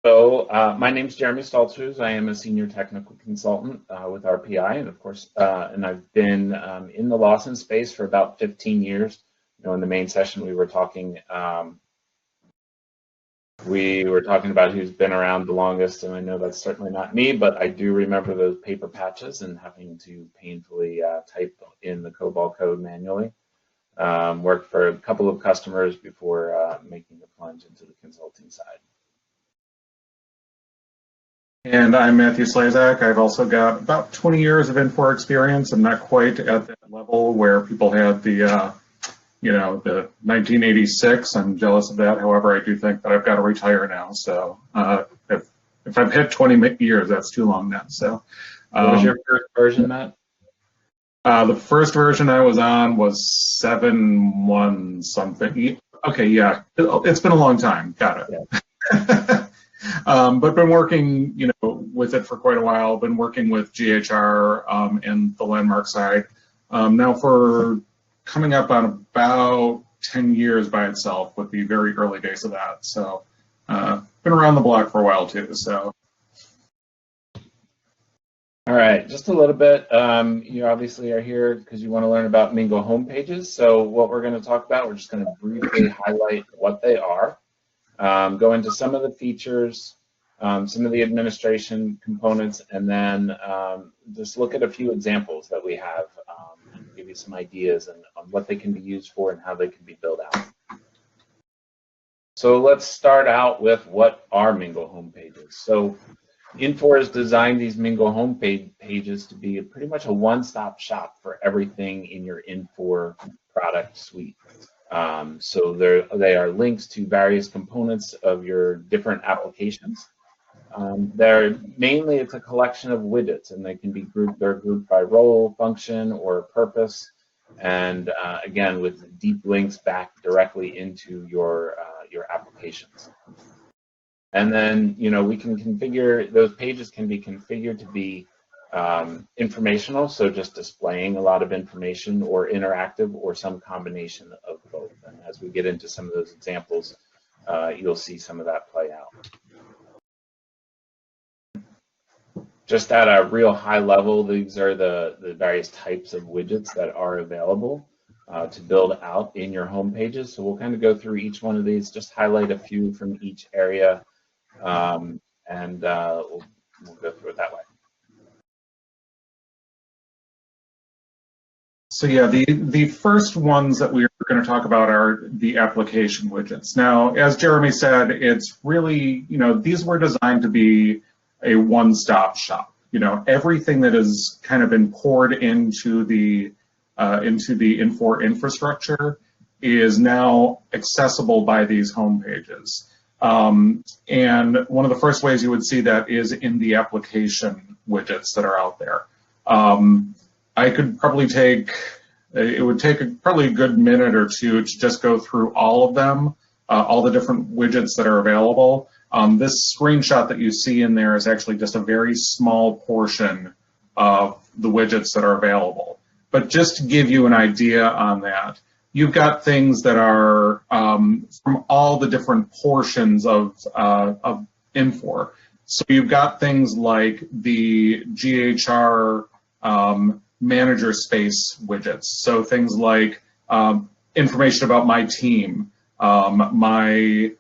My name is Jeremy Stoltzfus. I am a senior technical consultant with RPI, and of course, and I've been in the Lawson space for about 15 years. You know, in the main session, we were talking about who's been around the longest, and I know that's certainly not me, but I do remember those paper patches and having to painfully type in the COBOL code manually. Worked for a couple of customers before making the plunge into the consulting side. And I'm Matthew Slazak. I've also got about 20 years of Infor experience. I'm not quite at that level where people had the, the 1986. I'm jealous of that. However, I do think that I've got to retire now. So if I've hit 20 years, that's too long now. So, what was your first version, Matt? The first version I was on was 7.1 something. Okay, yeah, it's been a long time. Got it. Yeah. But been working, with it for quite a while. Been working with GHR and the landmark side now for coming up on about 10 years by itself, with the very early days of that. So been around the block for a while too. So. All right, just a little bit. You obviously are here because you want to learn about Ming.le homepages. So what we're going to talk about, we're just going to briefly highlight what they are. Go into some of the features, some of the administration components, and then just look at a few examples that we have and give you some ideas on what they can be used for and how they can be built out. So let's start out with what are Ming.le homepages. So Infor has designed these Ming.le homepages to be pretty much a one-stop shop for everything in your Infor product suite. So they are links to various components of your different applications. It's a collection of widgets, and they can be grouped by role, function, or purpose, and again with deep links back directly into your applications. And then we can configure those pages can be configured to be informational, so just displaying a lot of information, or interactive, or some combination of both. And as we get into some of those examples, you'll see some of that play out. Just at a real high level, these are the various types of widgets that are available to build out in your home pages. So we'll kind of go through each one of these, just highlight a few from each area, and we'll go through it that way. So yeah, the first ones that we're going to talk about are the application widgets. Now, as Jeremy said, it's really, these were designed to be a one-stop shop. Everything that has kind of been poured into the Infor infrastructure is now accessible by these home pages. And one of the first ways you would see that is in the application widgets that are out there. I could probably it would take probably a good minute or two to just go through all of them, all the different widgets that are available. This screenshot that you see in there is actually just a very small portion of the widgets that are available. But just to give you an idea on that, you've got things that are from all the different portions of Infor. So you've got things like the GHR manager space widgets. So things like information about my team, the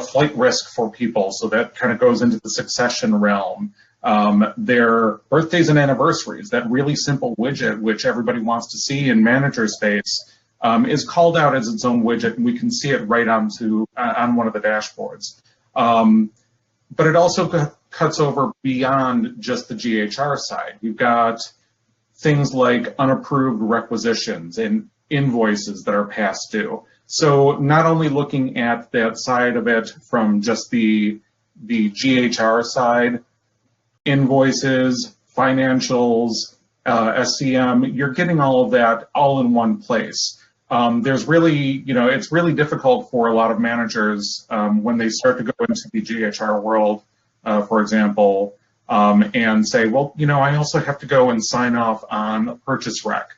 flight risk for people. So that kind of goes into the succession realm. Their birthdays and anniversaries, that really simple widget, which everybody wants to see in manager space, is called out as its own widget, and we can see it right on one of the dashboards. But it also cuts over beyond just the GHR side. You've got things like unapproved requisitions and invoices that are past due. So not only looking at that side of it from just the GHR side, invoices, financials, SCM, you're getting all of that all in one place. There's really, it's really difficult for a lot of managers when they start to go into the GHR world, for example, and say, well, I also have to go and sign off on a purchase rec.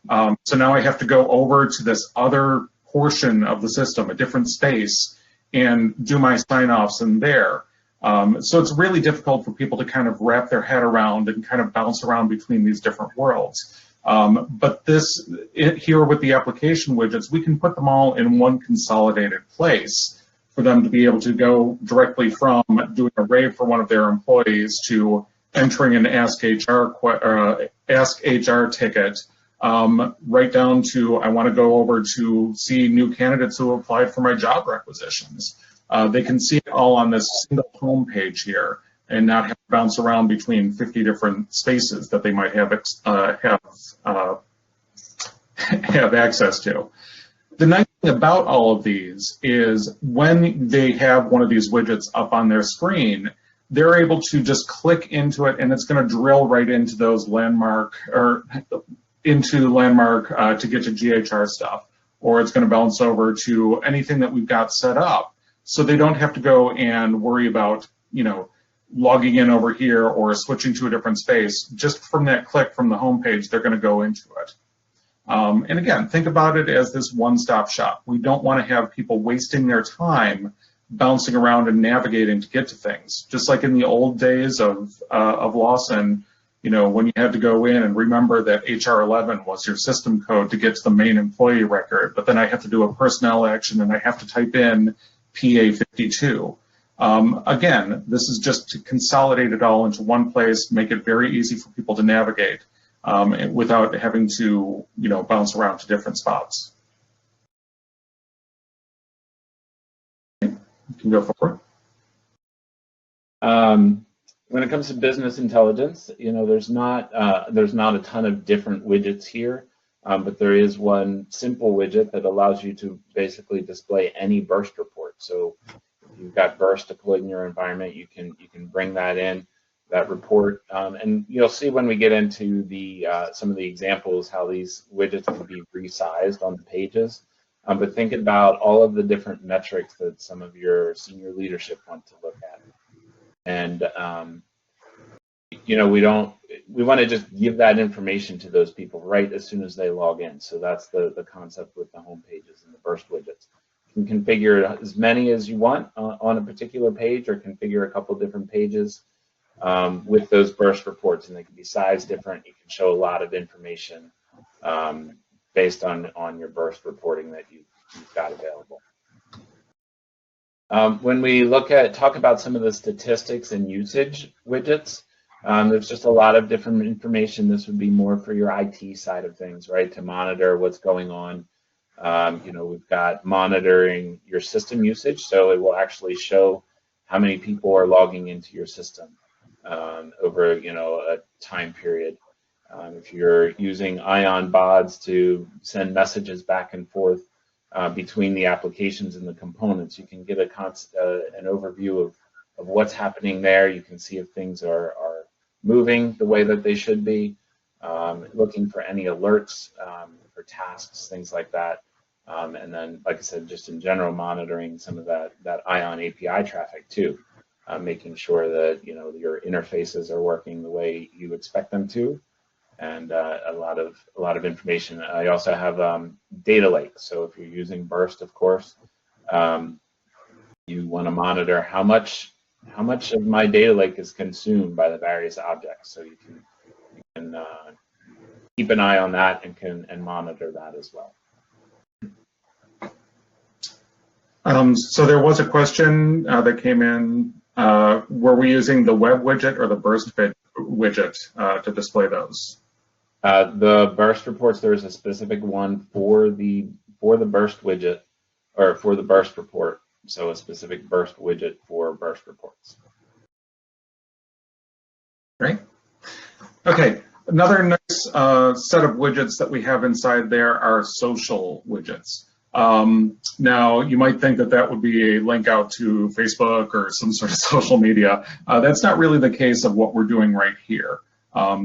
So now I have to go over to this other portion of the system, a different space, and do my sign-offs in there. So it's really difficult for people to kind of wrap their head around and kind of bounce around between these different worlds. But here with the application widgets, we can put them all in one consolidated place for them to be able to go directly from doing a rave for one of their employees to entering an Ask HR ticket, right down to I want to go over to see new candidates who applied for my job requisitions. They can see it all on this single home page here and not have to bounce around between 50 different spaces that they might have access to. The nice thing about all of these is when they have one of these widgets up on their screen, they're able to just click into it and it's going to drill right into those landmark to get to GHR stuff, or it's going to bounce over to anything that we've got set up. So they don't have to go and worry about, logging in over here or switching to a different space. Just from that click from the home page, they're going to go into it. And again, think about it as this one-stop shop. We don't want to have people wasting their time bouncing around and navigating to get to things. Just like in the old days of Lawson, when you had to go in and remember that HR 11 was your system code to get to the main employee record, but then I have to do a personnel action and I have to type in PA 52. Again, this is just to consolidate it all into one place, make it very easy for people to navigate without having to, bounce around to different spots. Okay. You can go forward. When it comes to business intelligence, there's not a ton of different widgets here, but there is one simple widget that allows you to basically display any burst report. So if you've got burst deployed in your environment, you can bring that in, that report, and you'll see when we get into the some of the examples how these widgets can be resized on the pages. But think about all of the different metrics that some of your senior leadership want to look at. And we want to just give that information to those people right as soon as they log in. So that's the concept with the home pages and the burst widgets. You can configure as many as you want on a particular page, or configure a couple different pages with those burst reports, and they can be sized different. You can show a lot of information based on your burst reporting that you've got available. When we talk about some of the statistics and usage widgets, there's just a lot of different information. This would be more for your IT side of things, right? To monitor what's going on. We've got monitoring your system usage, so it will actually show how many people are logging into your system over a time period. If you're using Ion bots to send messages back and forth between the applications and the components, you can get an overview of what's happening there. You can see if things are moving the way that they should be, looking for any alerts for tasks, things like that. And then, like I said, just in general, monitoring some of that Ion API traffic too, making sure that your interfaces are working the way you expect them to, and a lot of information. I also have data lakes. So if you're using Burst, of course, you want to monitor how much of my data lake is consumed by the various objects. So you can keep an eye on that and monitor that as well. So there was a question that came in. Were we using the web widget or the burst widget to display those? The burst reports, there is a specific one for the burst widget, or for the burst report. So a specific burst widget for burst reports. Great. Okay. Another nice set of widgets that we have inside there are social widgets. Now, you might think that would be a link out to Facebook or some sort of social media. That's not really the case of what we're doing right here.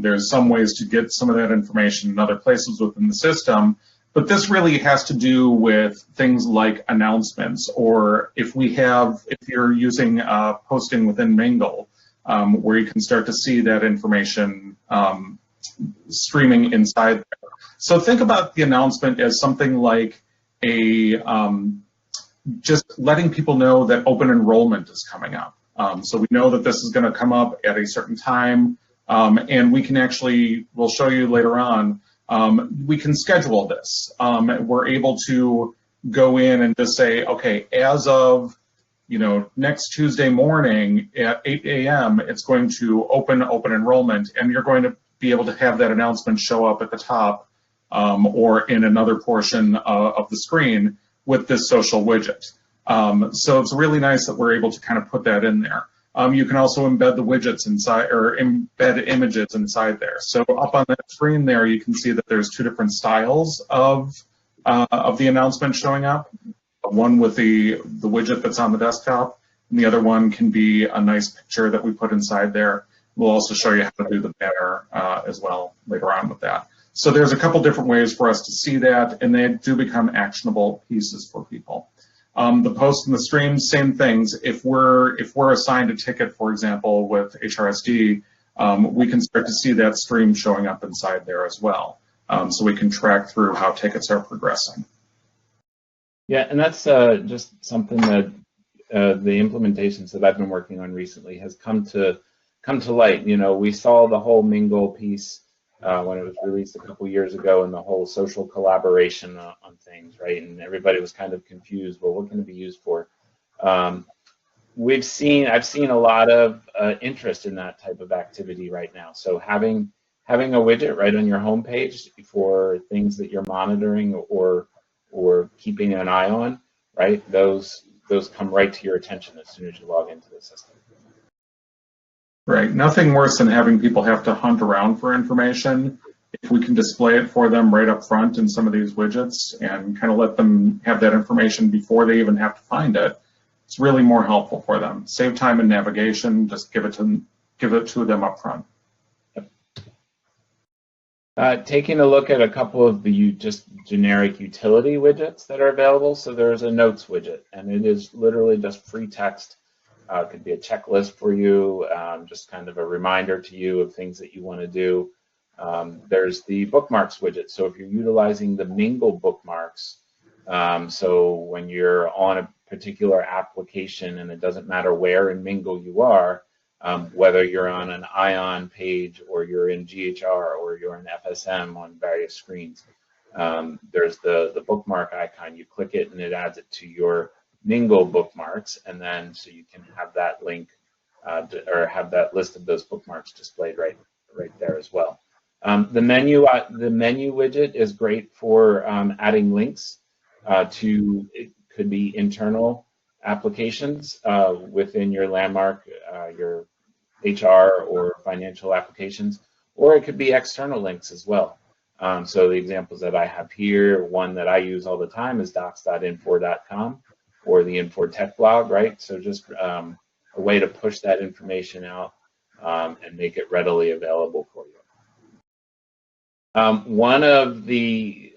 There's some ways to get some of that information in other places within the system, but this really has to do with things like announcements, or if you're using posting within Ming.le, where you can start to see that information streaming inside there. So think about the announcement as something like just letting people know that open enrollment is coming up. So we know that this is going to come up at a certain time, and we can actually, we'll show you later on, we can schedule this. We're able to go in and just say, okay, as of next Tuesday morning at 8 a.m., it's going to open enrollment, and you're going to be able to have that announcement show up at the top or in another portion of the screen with this social widget. So it's really nice that we're able to kind of put that in there. You can also embed the widgets inside, or embed images inside there. So up on that screen there, you can see that there's two different styles of the announcement showing up. One with the widget that's on the desktop, and the other one can be a nice picture that we put inside there. We'll also show you how to do the banner as well later on with that. So there's a couple different ways for us to see that, and they do become actionable pieces for people. The post and the streams, same things. If we're assigned a ticket, for example, with HRSD, we can start to see that stream showing up inside there as well. So we can track through how tickets are progressing. Yeah, and that's just something that the implementations that I've been working on recently has come to light. We saw the whole Ming.le piece when it was released a couple years ago, and the whole social collaboration on things, right? And everybody was kind of confused. Well, what can it be used for? I've seen a lot of interest in that type of activity right now. So having a widget right on your homepage for things that you're monitoring or keeping an eye on, right? Those come right to your attention as soon as you log into the system. Right. Nothing worse than having people have to hunt around for information. If we can display it for them right up front in some of these widgets and kind of let them have that information before they even have to find it, it's really more helpful for them. Save time in navigation. Just give it to them up front. Taking a look at a couple of the just generic utility widgets that are available. So there's a notes widget, and it is literally just free text. It could be a checklist for you, just kind of a reminder to you of things that you want to do. There's the bookmarks widget. So if you're utilizing the Ming.le bookmarks, so when you're on a particular application, and it doesn't matter where in Ming.le you are, whether you're on an ION page or you're in GHR or you're in FSM on various screens, there's the bookmark icon. You click it and it adds it to your Ming.le bookmarks, and then so you can have that link or have that list of those bookmarks displayed right there as well. The menu widget is great for adding links to, it could be internal applications within your landmark, your HR or financial applications, or it could be external links as well. So the examples that I have here, one that I use all the time is docs.infor.com or the Infor Tech blog, right? So just a way to push that information out and make it readily available for you. One of a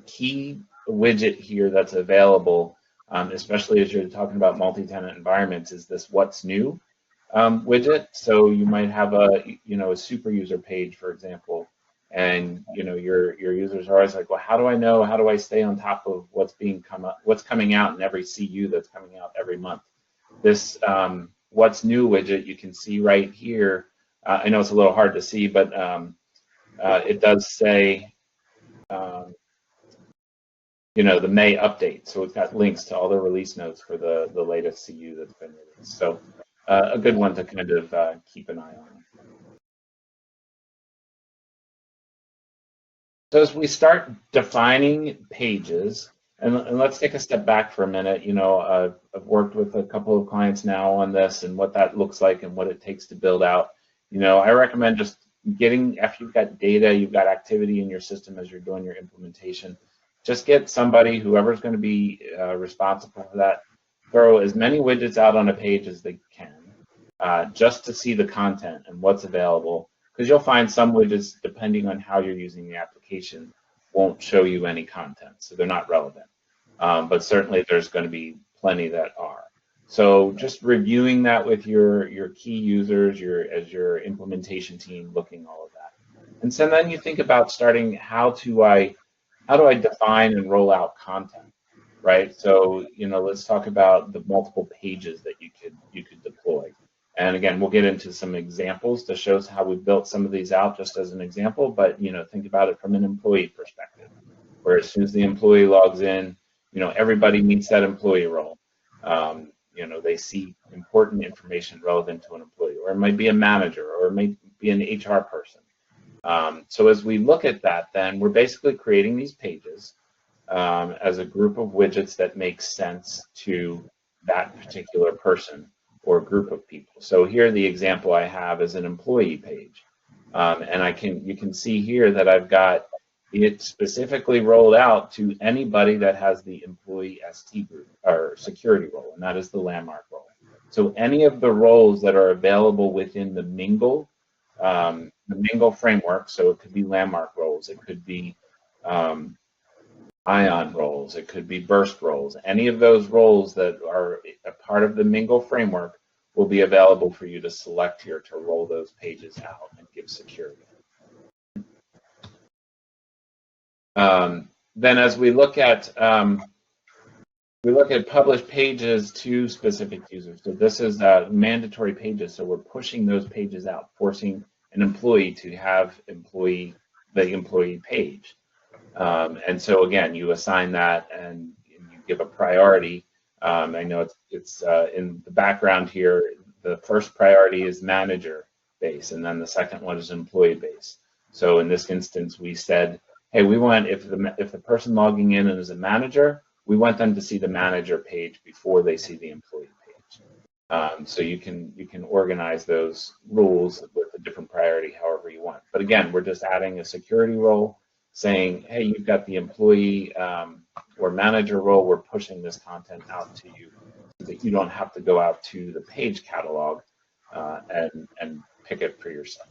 key widget here that's available, especially as you're talking about multi-tenant environments, is this What's New widget. So you might have a super user page, for example, and your users are always like, well, how do I know? How do I stay on top of what's coming out in every CU that's coming out every month? This What's New widget you can see right here. I know it's a little hard to see, but it does say the May update. So it's got links to all the release notes for the latest CU that's been released. So a good one to kind of keep an eye on. So as we start defining pages, and let's take a step back for a minute. I've worked with a couple of clients now on this and what that looks like and what it takes to build out. I recommend just if you've got data, you've got activity in your system as you're doing your implementation, just get somebody, whoever's going to be responsible for that, throw as many widgets out on a page as they can, just to see the content and what's available. Because you'll find some widgets, depending on how you're using the application, won't show you any content, so they're not relevant. But certainly there's going to be plenty that are. So just reviewing that with your key users, as your implementation team, looking all of that. And so then you think about starting, how do I define and roll out content? right? So, let's talk about the multiple pages that you could deploy. And again, we'll get into some examples to show us how we built some of these out just as an example, but think about it from an employee perspective, where as soon as the employee logs in, everybody meets that employee role. They see important information relevant to an employee, or it might be a manager, or it might be an HR person. So as we look at that, then we're basically creating these pages as a group of widgets that make sense to that particular person or group of people. So here the example I have is an employee page. And you can see here that I've got it specifically rolled out to anybody that has the employee ST group or security role, and that is the landmark role. So any of the roles that are available within the Ming.le framework, so it could be landmark roles, it could be ION roles, it could be burst roles. Any of those roles that are a part of the Ming.le framework will be available for you to select here to roll those pages out and give security. Then as we look at published pages to specific users. So this is mandatory pages. So we're pushing those pages out, forcing an employee to have the employee page. And so again, you assign that and you give a priority. I know it's in the background here. The first priority is manager base, and then the second one is employee base. So in this instance, we said, hey, we want if the person logging in is a manager, we want them to see the manager page before they see the employee page. So you can organize those rules with a different priority however you want. But again, we're just adding a security role, saying, hey, you've got the employee or manager role, we're pushing this content out to you so that you don't have to go out to the page catalog and pick it for yourself.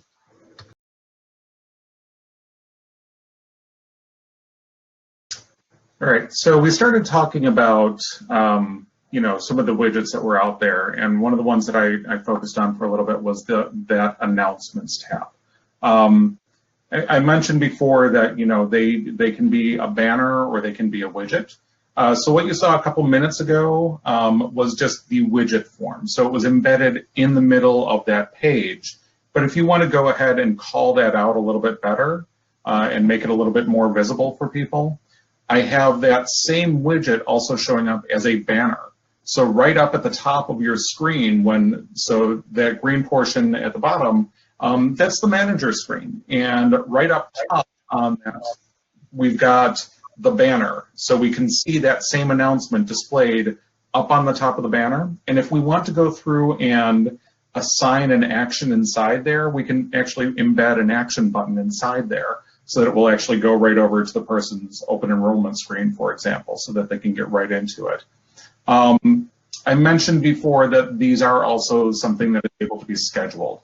All right, so we started talking about some of the widgets that were out there, and one of the ones that I focused on for a little bit was that announcements tab. I mentioned before that they can be a banner or they can be a widget. So what you saw a couple minutes ago was just the widget form. So it was embedded in the middle of that page. But if you want to go ahead and call that out a little bit better and make it a little bit more visible for people, I have that same widget also showing up as a banner. So right up at the top of your screen, so that green portion at the bottom, that's the manager screen. And right up top on that, we've got the banner. So we can see that same announcement displayed up on the top of the banner. And if we want to go through and assign an action inside there, we can actually embed an action button inside there so that it will actually go right over to the person's open enrollment screen, for example, so that they can get right into it. I mentioned before that these are also something that is able to be scheduled.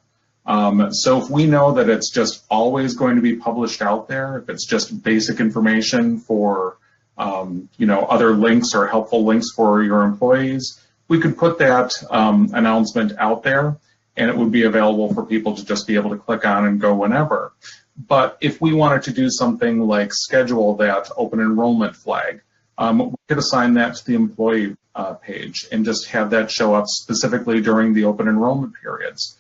So if we know that it's just always going to be published out there, if it's just basic information for other links or helpful links for your employees, we could put that announcement out there and it would be available for people to just be able to click on and go whenever. But if we wanted to do something like schedule that open enrollment flag, we could assign that to the employee page and just have that show up specifically during the open enrollment periods.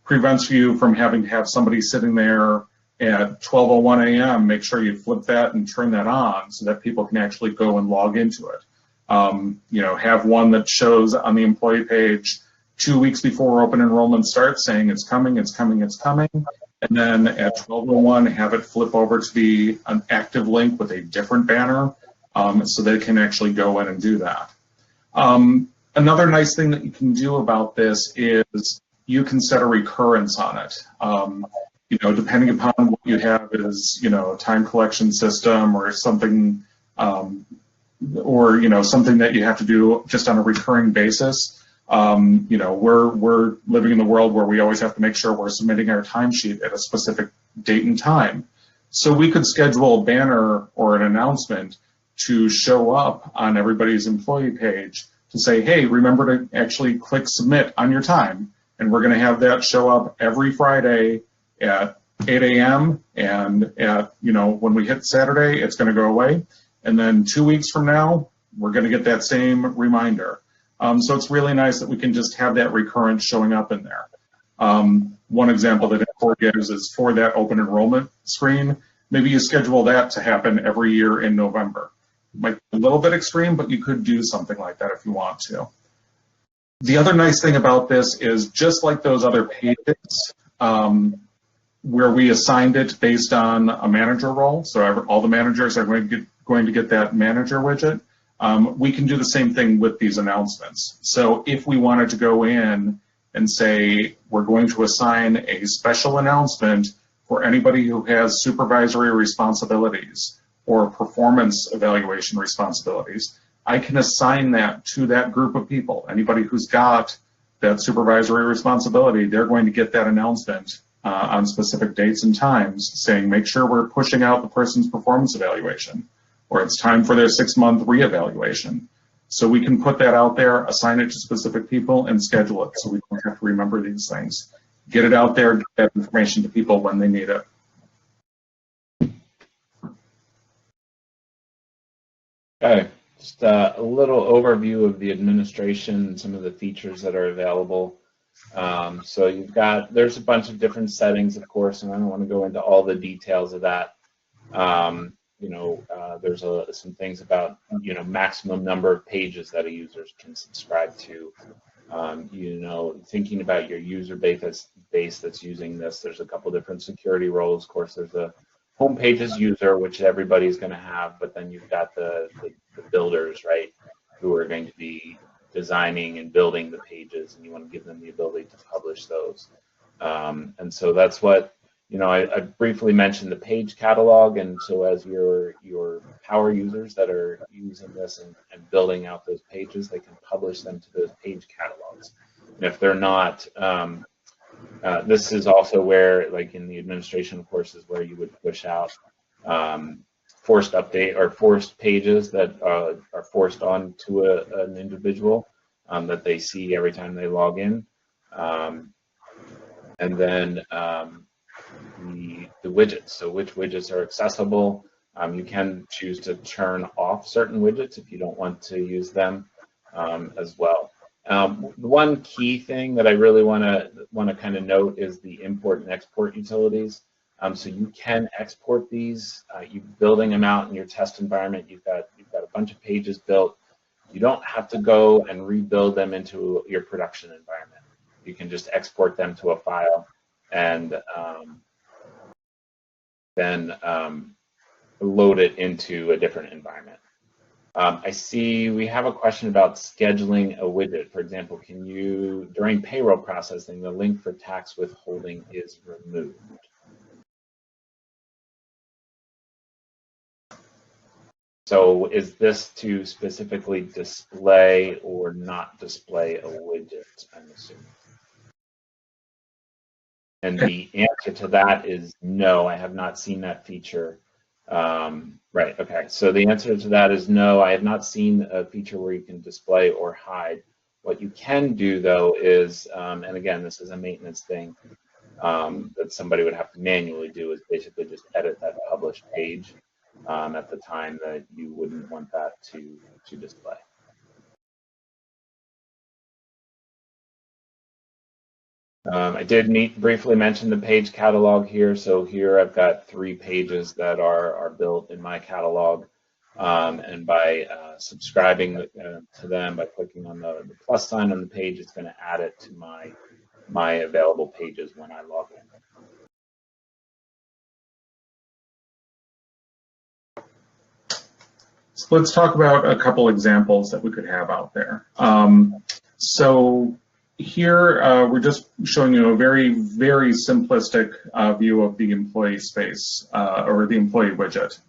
Prevents you from having to have somebody sitting there at 12:01 a.m. Make sure you flip that and turn that on so that people can actually go and log into it. Have one that shows on the employee page 2 weeks before open enrollment starts saying it's coming, it's coming, it's coming. And then at 12:01, have it flip over to be an active link with a different banner so they can actually go in and do that. Another nice thing that you can do about this is you can set a recurrence on it. Depending upon what you have is, a time collection system or something, something that you have to do just on a recurring basis. We're living in the world where we always have to make sure we're submitting our timesheet at a specific date and time. So we could schedule a banner or an announcement to show up on everybody's employee page to say, hey, remember to actually click submit on your time. And we're going to have that show up every Friday at 8 a.m. And when we hit Saturday, it's going to go away. And then 2 weeks from now, we're going to get that same reminder. So it's really nice that we can just have that recurrence showing up in there. One example that Infor gives is for that open enrollment screen, maybe you schedule that to happen every year in November. Might be a little bit extreme, but you could do something like that if you want to. The other nice thing about this is just like those other pages, where we assigned it based on a manager role, so all the managers are going to get that manager widget, we can do the same thing with these announcements. So if we wanted to go in and say we're going to assign a special announcement for anybody who has supervisory responsibilities or performance evaluation responsibilities, I can assign that to that group of people. Anybody who's got that supervisory responsibility, they're going to get that announcement on specific dates and times saying, make sure we're pushing out the person's performance evaluation, or it's time for their 6-month reevaluation. So we can put that out there, assign it to specific people, and schedule it so we don't have to remember these things. Get it out there, get that information to people when they need it. Okay, just a little overview of the administration and some of the features that are available. So there's a bunch of different settings, of course, and I don't want to go into all the details of that. There's some things about, maximum number of pages that a user can subscribe to. Thinking about your user base that's using this, there's a couple different security roles. Of course, there's a home pages user, which everybody's going to have, but then you've got the builders, right, who are going to be designing and building the pages, and you want to give them the ability to publish those. And so that's what, I briefly mentioned the page catalog, and so as your power users that are using this and building out those pages, they can publish them to those page catalogs. And if they're not, this is also where, like in the administration, of course, is where you would push out forced update or forced pages that are forced on to an individual that they see every time they log in. And then the widgets, so which widgets are accessible. You can choose to turn off certain widgets if you don't want to use them as well. One key thing that I really want to kind of note is the import and export utilities. So you can export these. You're building them out in your test environment. You've got a bunch of pages built. You don't have to go and rebuild them into your production environment. You can just export them to a file and then load it into a different environment. I see we have a question about scheduling a widget. For example, can you, during payroll processing, the link for tax withholding is removed? So is this to specifically display or not display a widget, I'm assuming? And the answer to that is no, I have not seen that feature. Right, okay, so the answer to that is no, I have not seen a feature where you can display or hide. What you can do though is, and again, this is a maintenance thing that somebody would have to manually do, is basically just edit that published page at the time that you wouldn't want that to display. I did briefly mention the page catalog here. So here I've got 3 pages that are built in my catalog, and by subscribing to them, by clicking on the plus sign on the page, it's going to add it to my available pages when I log in. So let's talk about a couple examples that we could have out there. So here we're just showing you a very, very simplistic view of the employee space or the employee widget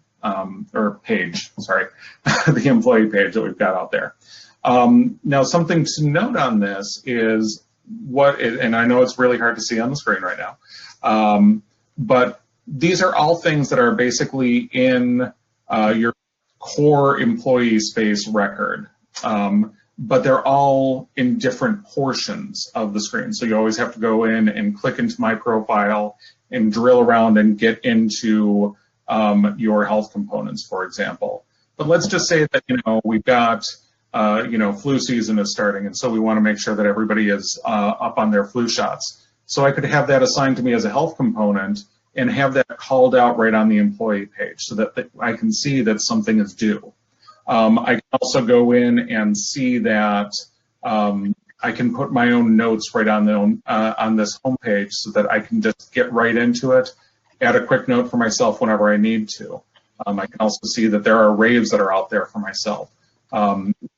or page, sorry, the employee page that we've got out there. Now, something to note on this is and I know it's really hard to see on the screen right now, but these are all things that are basically in your core employee space record. But they're all in different portions of the screen. So you always have to go in and click into my profile and drill around and get into your health components, for example. But let's just say that, we've got, flu season is starting, and so we want to make sure that everybody is up on their flu shots. So I could have that assigned to me as a health component and have that called out right on the employee page so that I can see that something is due. I can also go in and see that I can put my own notes right on this homepage so that I can just get right into it, add a quick note for myself whenever I need to. I can also see that there are raves that are out there for myself.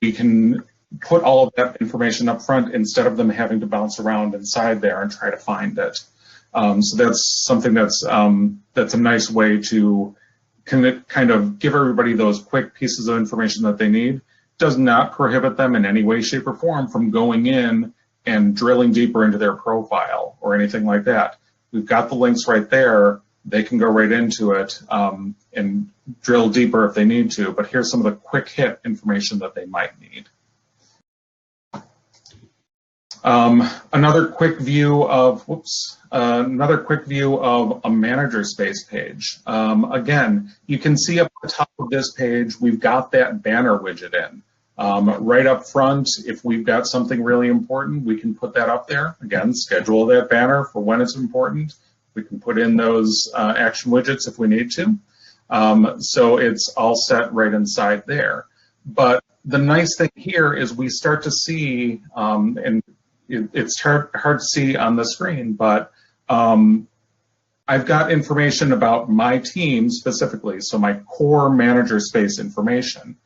We can put all of that information up front instead of them having to bounce around inside there and try to find it. So that's something that's a nice way to kind of give everybody those quick pieces of information that they need. Does not prohibit them in any way, shape, or form from going in and drilling deeper into their profile or anything like that. We've got the links right there. They can go right into it and drill deeper if they need to, but here's some of the quick hit information that they might need. Another quick view of a manager space page. Again, you can see up at the top of this page, we've got that banner widget in. Right up front, if we've got something really important, we can put that up there. Again, schedule that banner for when it's important. We can put in those action widgets if we need to. So it's all set right inside there. But the nice thing here is we start to see, and it's hard to see on the screen, but I've got information about my team specifically, so my core manager space information.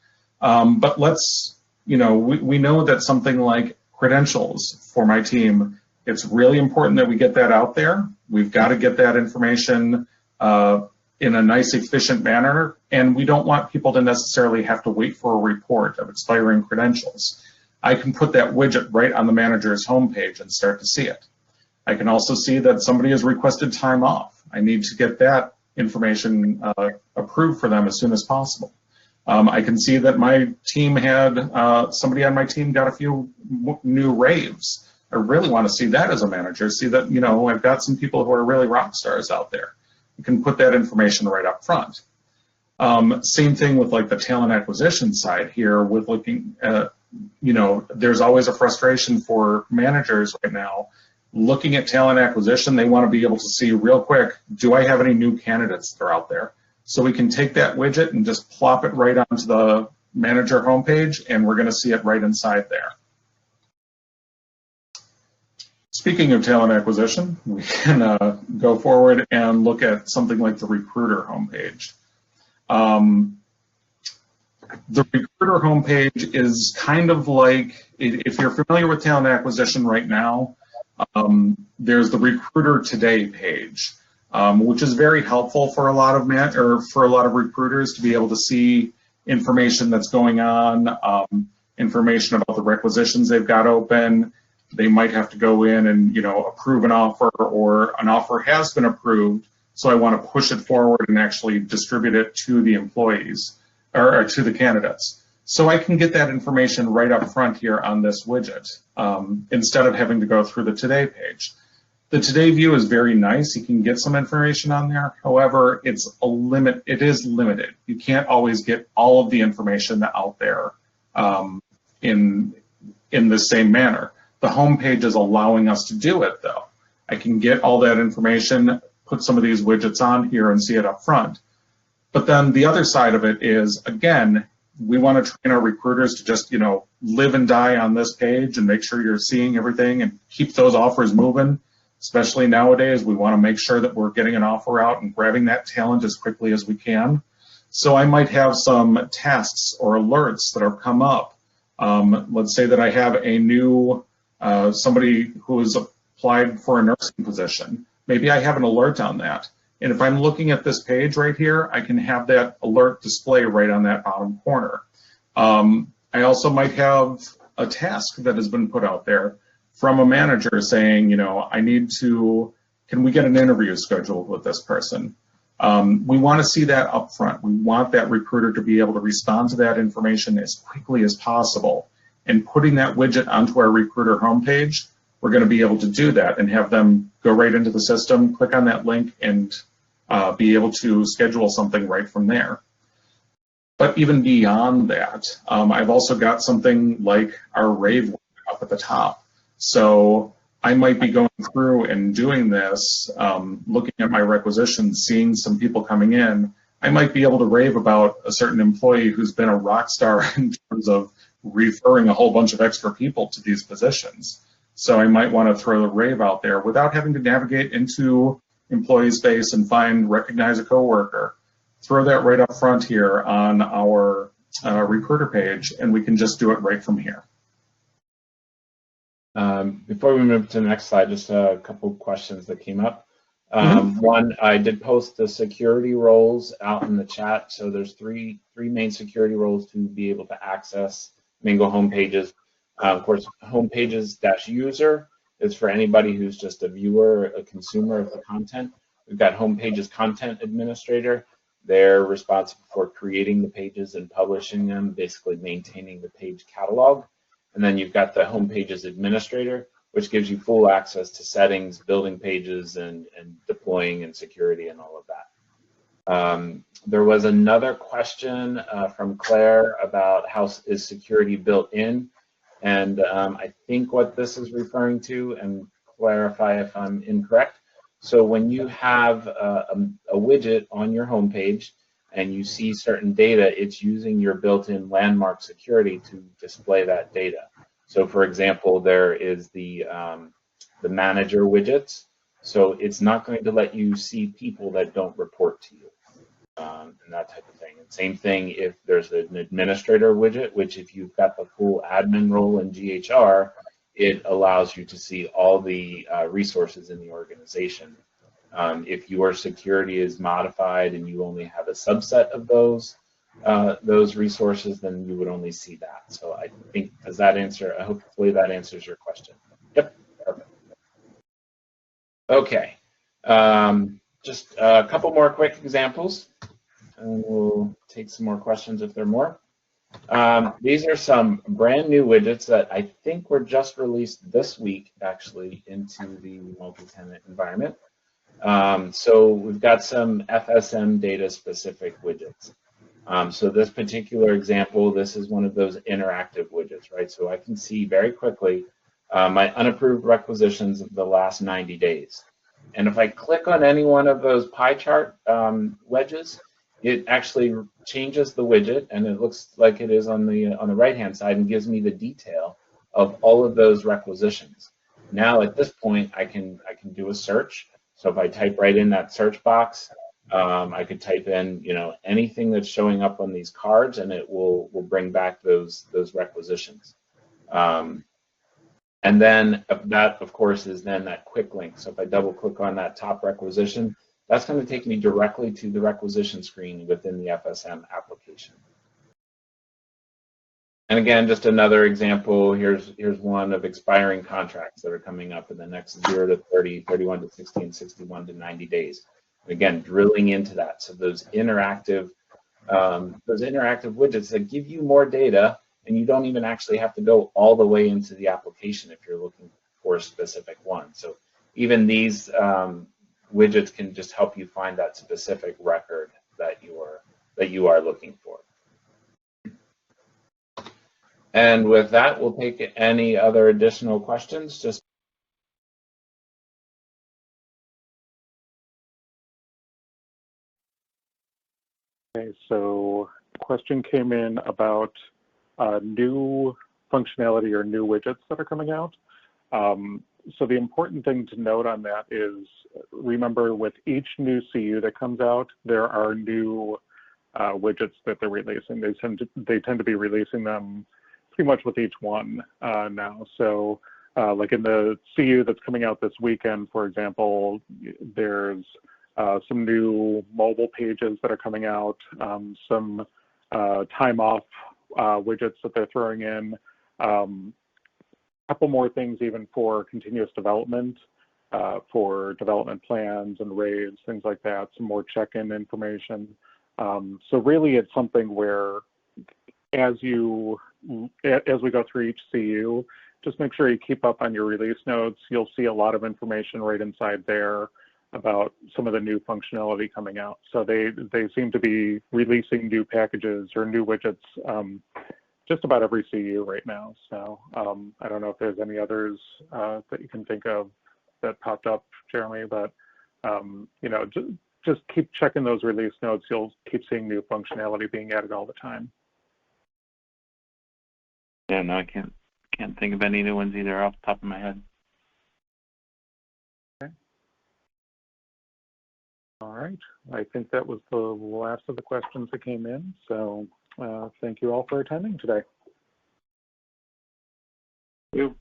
But let's, we know that something like credentials for my team, it's really important that we get that out there. We've got to get that information in a nice, efficient manner, and we don't want people to necessarily have to wait for a report of expiring credentials. I can put that widget right on the manager's homepage and start to see it. I can also see that somebody has requested time off. I need to get that information approved for them as soon as possible. I can see that my team had, somebody on my team got a few new raves. I really want to see that as a manager, see that, I've got some people who are really rock stars out there. You can put that information right up front. Same thing with like the talent acquisition side here with looking at, there's always a frustration for managers right now. Looking at talent acquisition, they want to be able to see real quick, do I have any new candidates that are out there? So we can take that widget and just plop it right onto the manager homepage, and we're going to see it right inside there. Speaking of talent acquisition, we can go forward and look at something like the recruiter homepage. The recruiter homepage is kind of like, if you're familiar with talent acquisition right now, there's the Recruiter Today page, which is very helpful for a lot of recruiters to be able to see information that's going on, information about the requisitions they've got open. They might have to go in and approve an offer, or an offer has been approved, so I want to push it forward and actually distribute it to the employees or to the candidates. So I can get that information right up front here on this widget instead of having to go through the Today page. The Today view is very nice. You can get some information on there. However, it is limited. You can't always get all of the information out there in the same manner. The home page is allowing us to do it, though. I can get all that information, put some of these widgets on here and see it up front. But then the other side of it is, again, we want to train our recruiters to just, live and die on this page and make sure you're seeing everything and keep those offers moving. Especially nowadays, we want to make sure that we're getting an offer out and grabbing that talent as quickly as we can. So I might have some tasks or alerts that have come up. Let's say that I have a new somebody who has applied for a nursing position. Maybe I have an alert on that. And if I'm looking at this page right here, I can have that alert display right on that bottom corner. I also might have a task that has been put out there from a manager saying, can we get an interview scheduled with this person? We want to see that up front. We want that recruiter to be able to respond to that information as quickly as possible. And putting that widget onto our recruiter homepage, we're going to be able to do that and have them go right into the system, click on that link, and be able to schedule something right from there. But even beyond that, I've also got something like our rave up at the top. So I might be going through and doing this, looking at my requisitions, seeing some people coming in. I might be able to rave about a certain employee who's been a rock star in terms of referring a whole bunch of extra people to these positions. So I might want to throw the rave out there without having to navigate into employee space and recognize a coworker. Throw that right up front here on our recruiter page, and we can just do it right from here. Before we move to the next slide, just a couple of questions that came up. One, I did post the security roles out in the chat. So there's three main security roles to be able to access Mingle homepages. Of course, homepages-user is for anybody who's just a viewer, a consumer of the content. We've got homepages content administrator. They're responsible for creating the pages and publishing them, basically maintaining the page catalog. And then you've got the homepages administrator, which gives you full access to settings, building pages, and deploying and security and all of that. There was another question from Claire about how is security built in. And I think what this is referring to, and clarify if I'm incorrect, so when you have a widget on your homepage and you see certain data, it's using your built-in landmark security to display that data. So for example, there is the manager widgets. So it's not going to let you see people that don't report to you and that type of thing. And same thing if there's an administrator widget, which if you've got the full admin role in GHR, it allows you to see all the resources in the organization. If your security is modified and you only have a subset of those resources, then you would only see that. So I think, does that answer, hopefully that answers your question. Yep, perfect. Okay, just a couple more quick examples, and we'll take some more questions if there are more. These are some brand new widgets that I think were just released this week, actually, into the multi-tenant environment. So we've got some FSM data specific widgets. So this particular example, this is one of those interactive widgets, right? So I can see very quickly my unapproved requisitions of the last 90 days. And if I click on any one of those pie chart wedges, it actually changes the widget, and it looks like it is on the right-hand side, and gives me the detail of all of those requisitions. Now at this point, I can do a search. So if I type right in that search box, I could type in, anything that's showing up on these cards, and it will bring back those requisitions. And then that, of course, is then that quick link. So if I double click on that top requisition, that's going to take me directly to the requisition screen within the FSM application. And again, just another example, here's one of expiring contracts that are coming up in the next 0 to 30, 31 to 60, and 61 to 90 days. Again, drilling into that. So those interactive widgets that give you more data, and you don't even actually have to go all the way into the application if you're looking for a specific one. So even these widgets can just help you find that specific record that you are looking for. And with that, we'll take any other additional questions. Okay, so question came in about new functionality or new widgets that are coming out. So the important thing to note on that is, remember, with each new CU that comes out, there are new widgets that they're releasing. They tend to be releasing them pretty much with each one now. So like in the CU that's coming out this weekend, for example, there's some new mobile pages that are coming out, some time off widgets that they're throwing in, couple more things even for continuous development, for development plans and raids, things like that, some more check-in information. So really it's something where as we go through each CU, just make sure you keep up on your release notes. You'll see a lot of information right inside there about some of the new functionality coming out. So they seem to be releasing new packages or new widgets just about every CU right now. So I don't know if there's any others that you can think of that popped up, Jeremy, but you know, just keep checking those release notes. You'll keep seeing new functionality being added all the time. Yeah, no, I can't think of any new ones either off the top of my head. Okay. All right. I think that was the last of the questions that came in. So thank you all for attending today. Thank you.